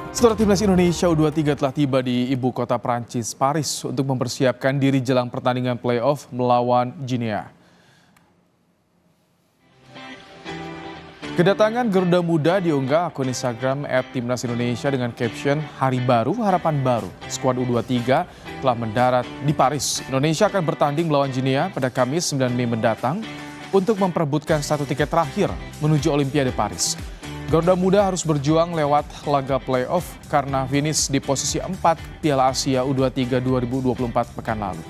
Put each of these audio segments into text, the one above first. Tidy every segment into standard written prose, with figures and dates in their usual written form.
Saudara Timnas Indonesia U23 telah tiba di ibu kota Prancis, Paris, untuk mempersiapkan diri jelang pertandingan playoff melawan Guinea. Kedatangan Garuda Muda diunggah akun Instagram @timnasindonesia dengan caption "Hari Baru, Harapan Baru". Skuad U23 telah mendarat di Paris. Indonesia akan bertanding melawan Guinea pada Kamis 9 Mei mendatang untuk memperebutkan satu tiket terakhir menuju Olimpiade Paris. Garuda Muda harus berjuang lewat laga playoff karena finish di posisi 4 Piala Asia U23 2024 pekan lalu.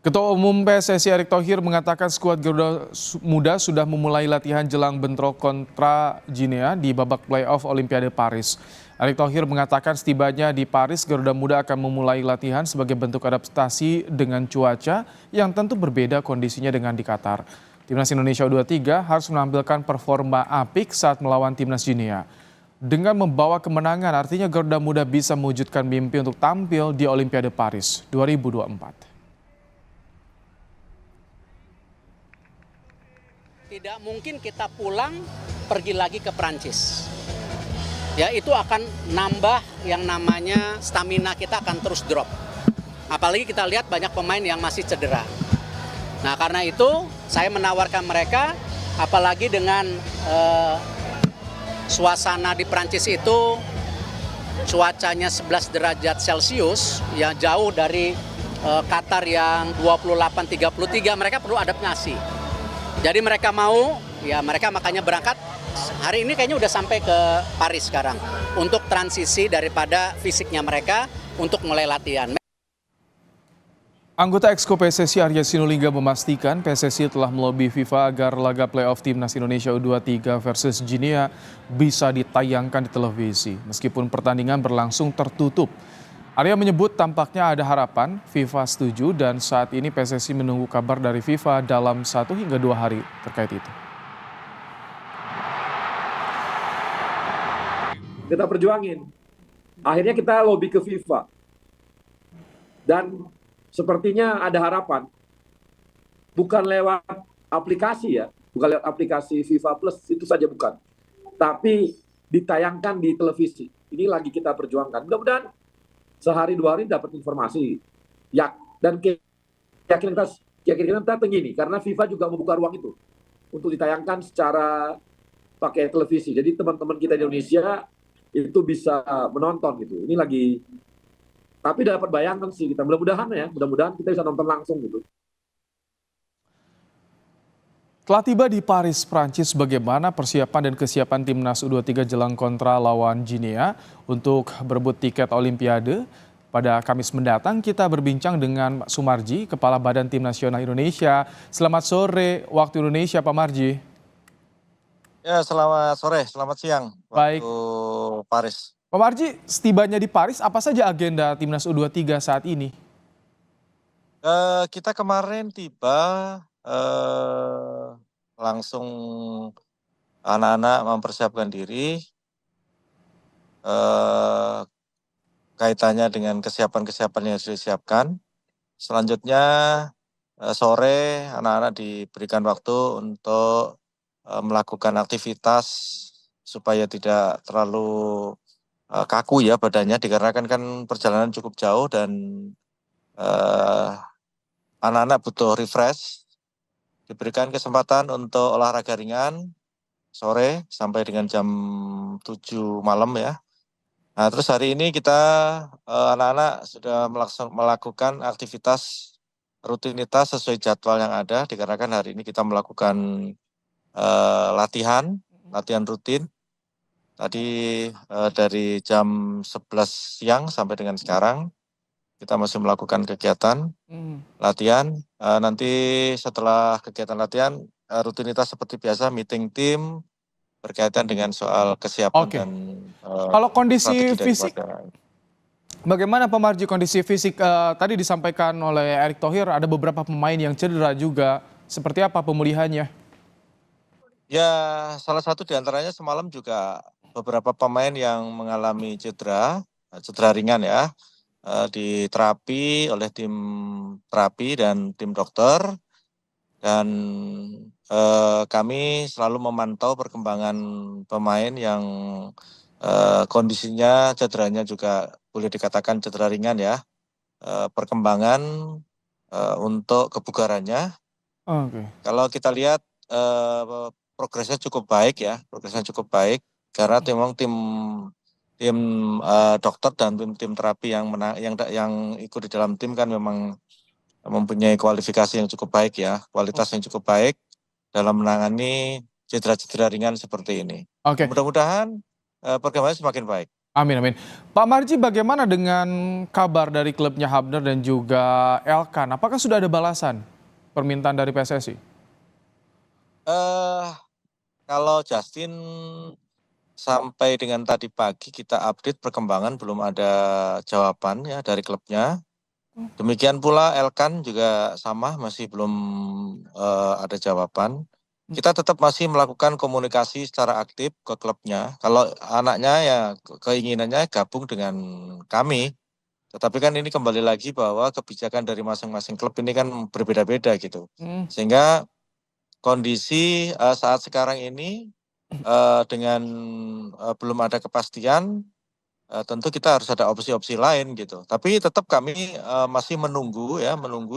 Ketua Umum PSSI Erick Thohir mengatakan skuad Garuda Muda sudah memulai latihan jelang bentrok kontra Guinea di babak playoff Olimpiade Paris. Erick Thohir mengatakan setibanya di Paris, Garuda Muda akan memulai latihan sebagai bentuk adaptasi dengan cuaca yang tentu berbeda kondisinya dengan di Qatar. Timnas Indonesia U23 harus menampilkan performa apik saat melawan Timnas Guinea. Dengan membawa kemenangan, artinya Garuda Muda bisa mewujudkan mimpi untuk tampil di Olimpiade Paris 2024. Tidak mungkin kita pulang pergi lagi ke Prancis. Ya, itu akan nambah yang namanya stamina kita akan terus drop. Apalagi kita lihat banyak pemain yang masih cedera. Nah, karena itu saya menawarkan mereka, apalagi dengan suasana di Prancis itu cuacanya 11 derajat Celcius, yang jauh dari Qatar yang 28-33, mereka perlu adaptasi. Jadi mereka mau, ya mereka makanya berangkat. Hari ini kayaknya udah sampai ke Paris sekarang untuk transisi daripada fisiknya mereka untuk mulai latihan. Anggota Exco PSSI Arya Sinulinga memastikan PSSI telah melobi FIFA agar laga playoff Timnas Indonesia U23 versus Guinea bisa ditayangkan di televisi meskipun pertandingan berlangsung tertutup. Arya menyebut tampaknya ada harapan FIFA setuju dan saat ini PSSI menunggu kabar dari FIFA dalam 1 hingga 2 hari terkait itu. Kita perjuangin. Akhirnya kita lobby ke FIFA. Dan sepertinya ada harapan. Bukan lewat aplikasi ya, bukan lewat aplikasi FIFA Plus, itu saja bukan. Tapi ditayangkan di televisi. Ini lagi kita perjuangkan. Mudah-mudahan sehari 2 hari dapat informasi. Ya, dan keyakinan kita tinggi nih, karena FIFA juga membuka ruang itu untuk ditayangkan secara pakai televisi. Jadi teman-teman kita di Indonesia itu bisa menonton gitu. Ini lagi, tapi dapat bayangkan sih kita, mudah-mudahan kita bisa nonton langsung gitu. Telah tiba di Paris, Prancis, bagaimana persiapan dan kesiapan Timnas U23 jelang kontra lawan Guinea untuk berebut tiket Olimpiade pada Kamis mendatang? Kita berbincang dengan Pak Sumarji, Kepala Badan Tim Nasional Indonesia. Selamat sore waktu Indonesia, Pak Marji. Ya, selamat sore, selamat siang waktu Baik, Paris. Pak Marji, setibanya di Paris, apa saja agenda Timnas U23 saat ini? Kita kemarin tiba langsung anak-anak mempersiapkan diri kaitannya dengan kesiapan-kesiapan yang sudah disiapkan. Selanjutnya sore anak-anak diberikan waktu untuk melakukan aktivitas supaya tidak terlalu kaku ya badannya, dikarenakan kan perjalanan cukup jauh dan anak-anak butuh refresh. Diberikan kesempatan untuk olahraga ringan sore sampai dengan jam 7 malam ya. Nah, terus hari ini kita anak-anak sudah melakukan aktivitas rutinitas sesuai jadwal yang ada, dikarenakan hari ini kita melakukan latihan rutin. Tadi dari jam 11 siang sampai dengan sekarang kita masih melakukan kegiatan latihan. Nanti setelah kegiatan latihan rutinitas seperti biasa meeting tim berkaitan dengan soal kesiapan dan Kalau kondisi strategi fisik, daripada. bagaimana Pak Marji kondisi fisik? Tadi disampaikan oleh Erick Thohir ada beberapa pemain yang cedera juga. Seperti apa pemulihannya? Ya, salah satu diantaranya semalam juga beberapa pemain yang mengalami cedera ringan ya, diterapi oleh tim terapi dan tim dokter. dan kami selalu memantau perkembangan pemain yang kondisinya cederanya juga boleh dikatakan cedera ringan ya. Perkembangan untuk kebugarannya. Oke. Kalau kita lihat progresnya cukup baik ya, karena memang tim tim dokter dan tim terapi yang ikut di dalam tim kan memang mempunyai kualifikasi yang cukup baik ya, kualitas yang cukup baik dalam menangani cedera-cedera ringan seperti ini. Oke. Mudah-mudahan perkembangannya semakin baik. Amin, amin. Pak Marji, bagaimana dengan kabar dari klubnya Hubner dan juga Elkan? Apakah sudah ada balasan permintaan dari PSSI? Eh Kalau Justin sampai dengan tadi pagi kita update perkembangan belum ada jawaban ya dari klubnya. Demikian pula Elkan juga sama masih belum ada jawaban. Kita tetap masih melakukan komunikasi secara aktif ke klubnya. Kalau anaknya ya keinginannya gabung dengan kami. Tetapi kan ini kembali lagi bahwa kebijakan dari masing-masing klub ini kan berbeda-beda gitu. Hmm. Sehingga kondisi saat sekarang ini dengan belum ada kepastian, tentu kita harus ada opsi-opsi lain gitu. Tapi tetap kami masih menunggu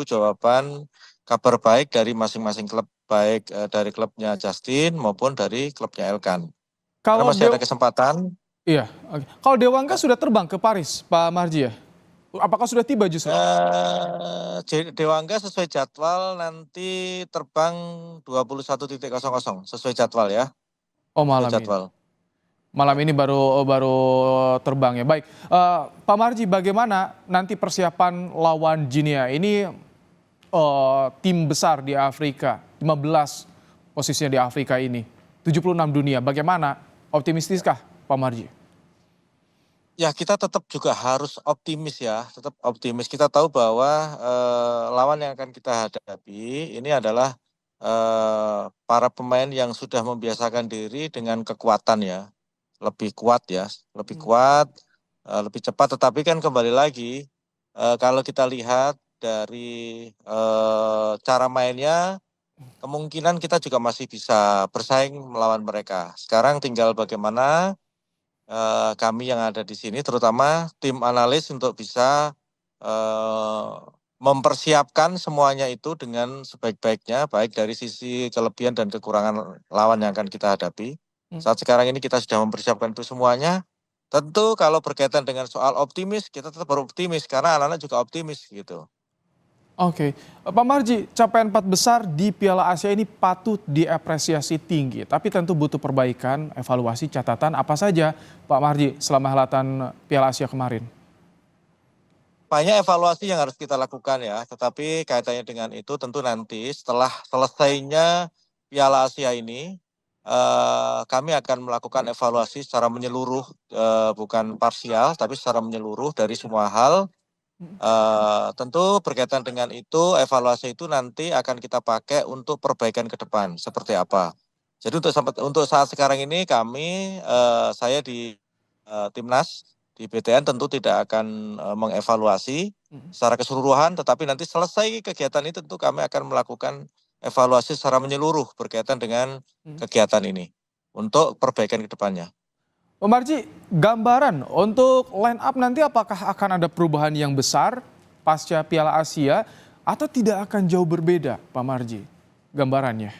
jawaban kabar baik dari masing-masing klub, baik dari klubnya Justin maupun dari klubnya Elkan. Karena Kalau masih ada kesempatan. iya, oke. Kalau Dewangga Ya. sudah terbang ke Paris, Pak Marji ya? Apakah sudah tiba justru? Dewangga sesuai jadwal nanti terbang 21.00 sesuai jadwal ya. Oh, Sesuai malam ini. jadwal. Malam ini baru terbang ya. Baik, Pak Marji, bagaimana nanti persiapan lawan Guinea? Ini tim besar di Afrika, 15 posisinya di Afrika ini, 76 dunia. Bagaimana? Optimistiskah Pak Marji? Ya, kita tetap juga harus optimis ya, tetap optimis. Kita tahu bahwa lawan yang akan kita hadapi ini adalah para pemain yang sudah membiasakan diri dengan kekuatan ya, lebih kuat ya, lebih kuat, lebih cepat. Tetapi kan kembali lagi, kalau kita lihat dari cara mainnya, kemungkinan kita juga masih bisa bersaing melawan mereka. Sekarang tinggal bagaimana kami yang ada di sini, terutama tim analis untuk bisa mempersiapkan semuanya itu dengan sebaik-baiknya, baik dari sisi kelebihan dan kekurangan lawan yang akan kita hadapi. Saat sekarang ini kita sudah mempersiapkan itu semuanya. Tentu kalau berkaitan dengan soal optimis, kita tetap beroptimis karena anak-anak juga optimis gitu. Oke, Pak Marji, capaian 4 besar di Piala Asia ini patut diapresiasi tinggi, tapi tentu butuh perbaikan, evaluasi, catatan apa saja Pak Marji selama helatan Piala Asia kemarin? Banyak evaluasi yang harus kita lakukan ya, tetapi kaitannya dengan itu tentu nanti setelah selesainya Piala Asia ini, kami akan melakukan evaluasi secara menyeluruh, bukan parsial, tapi secara menyeluruh dari semua hal. Tentu berkaitan dengan itu, evaluasi itu nanti akan kita pakai untuk perbaikan ke depan, seperti apa. Jadi untuk saat sekarang ini kami, saya di Timnas, di BTN tentu tidak akan mengevaluasi secara keseluruhan, tetapi nanti selesai kegiatan ini tentu kami akan melakukan evaluasi secara menyeluruh berkaitan dengan kegiatan ini untuk perbaikan ke depannya. Pak Marji, gambaran untuk line up nanti apakah akan ada perubahan yang besar pasca Piala Asia atau tidak akan jauh berbeda Pak Marji? Gambarannya.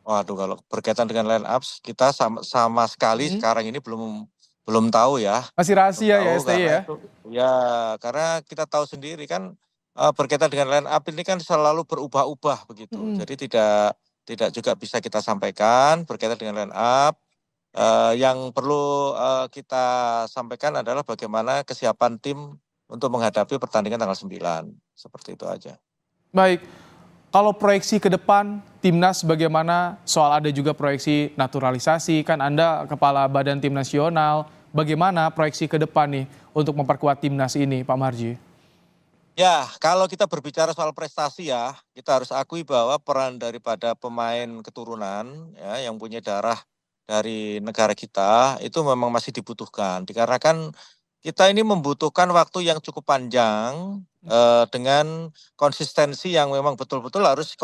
Waduh, kalau berkaitan dengan line up kita sama sekali sekarang ini belum tahu ya. Masih rahasia ya STY Karena ya? itu, ya karena kita tahu sendiri kan berkaitan dengan line up ini kan selalu berubah-ubah begitu. Jadi tidak juga bisa kita sampaikan berkaitan dengan line up. Yang perlu kita sampaikan adalah bagaimana kesiapan tim untuk menghadapi pertandingan tanggal 9. Seperti itu aja. Baik, kalau proyeksi ke depan timnas bagaimana? Soal ada juga proyeksi naturalisasi, kan Anda kepala Badan Tim Nasional. Bagaimana proyeksi ke depan nih untuk memperkuat timnas ini Pak Marji? Ya, kalau kita berbicara soal prestasi ya, kita harus akui bahwa peran daripada pemain keturunan ya yang punya darah dari negara kita itu memang masih dibutuhkan. Dikarenakan kita ini membutuhkan waktu yang cukup panjang dengan konsistensi yang memang betul-betul harus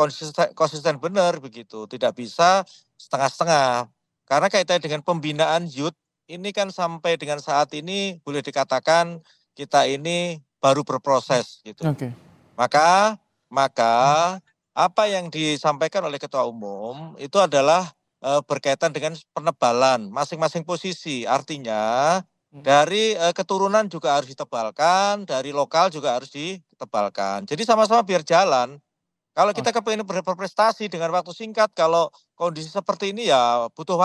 konsisten benar begitu. Tidak bisa setengah-setengah. Karena kaitannya dengan pembinaan youth ini kan sampai dengan saat ini boleh dikatakan kita ini baru berproses gitu. Oke. Maka apa yang disampaikan oleh Ketua Umum itu adalah berkaitan dengan penebalan masing-masing posisi. Artinya dari keturunan juga harus ditebalkan, dari lokal juga harus ditebalkan. Jadi sama-sama biar jalan. Kalau kita kepingin berprestasi dengan waktu singkat, kalau kondisi seperti ini ya butuh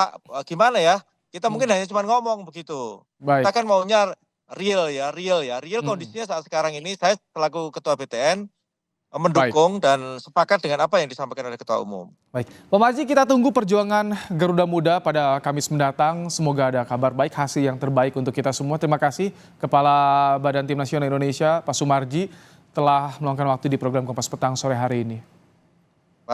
gimana ya? Kita mungkin hanya cuma ngomong begitu. Baik. Kita kan maunya real ya. Real kondisinya saat sekarang ini saya selaku Ketua BTN mendukung dan sepakat dengan apa yang disampaikan oleh Ketua Umum. Baik, Pak Marji, kita tunggu perjuangan Garuda Muda pada Kamis mendatang. Semoga ada kabar baik, hasil yang terbaik untuk kita semua. Terima kasih Kepala Badan Tim Nasional Indonesia, Pak Sumarji, telah meluangkan waktu di program Kompas Petang sore hari ini.